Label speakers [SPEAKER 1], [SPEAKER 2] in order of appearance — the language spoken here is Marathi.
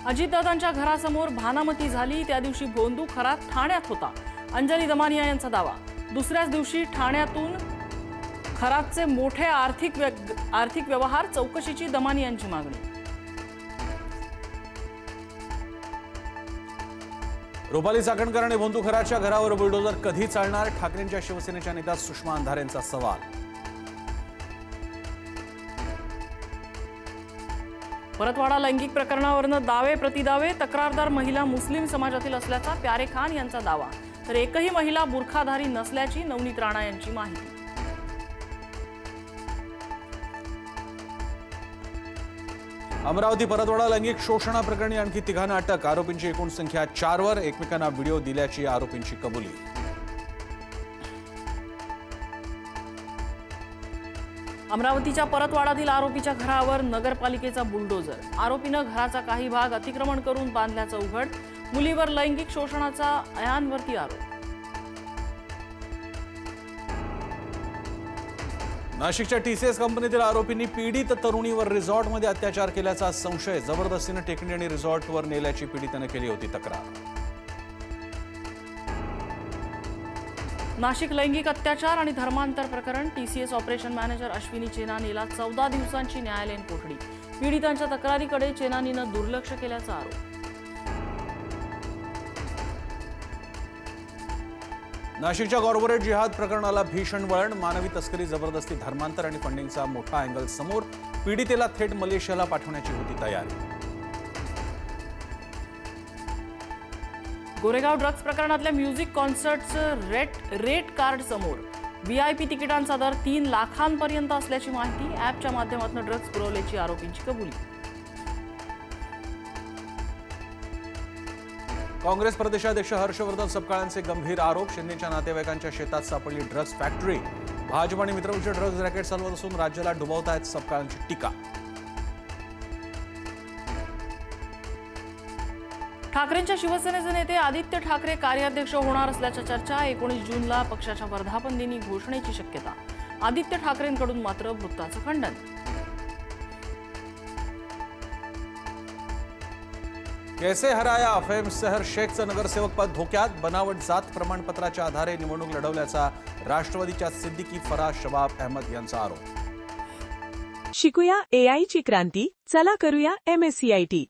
[SPEAKER 1] अजितदादांच्या घरासमोर भानामती झाली त्या दिवशी भोंदू खरा ठाण्यात होता, अंजली दमानिया यांचा दावा। दुसऱ्याच दिवशी ठाण्यातून खरातचे मोठे आर्थिक व्यवहार चौकशीची दमानियांची मागणी।
[SPEAKER 2] रुपाली चाकणकर आणि भोंदू खराच्या घरावर बुलडोझर कधी चालणार? ठाकरेंच्या शिवसेनेच्या नेत्या सुषमा अंधारेंचा सवाल।
[SPEAKER 1] परतवाडा लैंगिक प्रकरणावरून दावे प्रतिदावे, तक्रारदार महिला मुस्लिम समाजातील असल्याचा प्यारे खान यांचा दावा, तर एकही महिला बुरखाधारी नसल्याची नवनीत राणा यांची माहिती।
[SPEAKER 2] अमरावती परतवाडा लैंगिक शोषणाप्रकरणी आणखी तिघांना अटक, आरोपींची एकूण संख्या 4 वर, एकमेकांना व्हिडिओ दिल्याची आरोपींची कबुली।
[SPEAKER 1] अमरावतीच्या परतवाडातील आरोपीच्या घरावर नगरपालिकेचा बुलडोझर, आरोपीनं घराचा काही भाग अतिक्रमण करून बांधल्याचं उघड, मुलीवर लैंगिक शोषणाचा अयांवरती आरोप।
[SPEAKER 2] नाशिकच्या टीसीएस कंपनीतील आरोपींनी पीडित तरुणीवर रिसॉर्टमध्ये अत्याचार केल्याचा संशय, जबरदस्तीने टेकडी आणि रिसॉर्टवर नेल्याची पीडितेने केली होती तक्रार।
[SPEAKER 1] नाशिक लैंगिक अत्याचार आणि धर्मांतर प्रकरण, टीसीएस ऑपरेशन मॅनेजर अश्विनी चेनानीला 14 दिवसांची न्यायालयीन कोठडी, पीडितांच्या तक्रारीकडे चेनानीनं दुर्लक्ष केल्याचा आरोप।
[SPEAKER 2] नाशिकच्या कॉर्पोरेट जिहाद प्रकरणाला भीषण वळण, मानवी तस्करी, जबरदस्ती, धर्मांतर आणि फंडिंगचा मोठा अँगल समोर, पीडितेला थेट मलेशियाला पाठवण्याची होती तयारी।
[SPEAKER 1] गोरेगाव ड्रग्ज प्रकरणातल्या म्युझिक कॉन्सर्टचं रेट कार्ड समोर, व्हीआयपी तिकिटांचा दर 3 लाखांपर्यंत असल्याची माहिती, ॲपच्या माध्यमातून ड्रग्ज पुरवल्याची आरोपींची कबुली।
[SPEAKER 2] काँग्रेस प्रदेशाध्यक्ष हर्षवर्धन सपकाळांचे गंभीर आरोप, शिंदेच्या नातेवाईकांच्या शेतात सापडली ड्रग्ज फॅक्टरी, भाजप आणि मित्रपक्ष ड्रग्ज रॅकेट चालवत असून राज्याला डुबवतायत, सपकाळांची टीका।
[SPEAKER 1] ठाकरेंच्या शिवसेनेचे नेते आदित्य ठाकरे कार्याध्यक्ष होणार असल्याच्या चर्चा, 19 जूनला पक्षाच्या वर्धापन दिनी घोषणेची शक्यता, आदित्य ठाकरेंकडून मात्र वृत्ताचं खंडन।
[SPEAKER 2] कैसे हराया अफेम शहर शेखचं नगरसेवक पद धोक्यात, बनावट जात प्रमाणपत्राच्या आधारे निवडणूक लढवल्याचा राष्ट्रवादीच्या सिद्दीकी फराज शबाब अहमद यांचा आरोप।
[SPEAKER 3] शिकूया AI ची क्रांती, चला करूया MSCIT।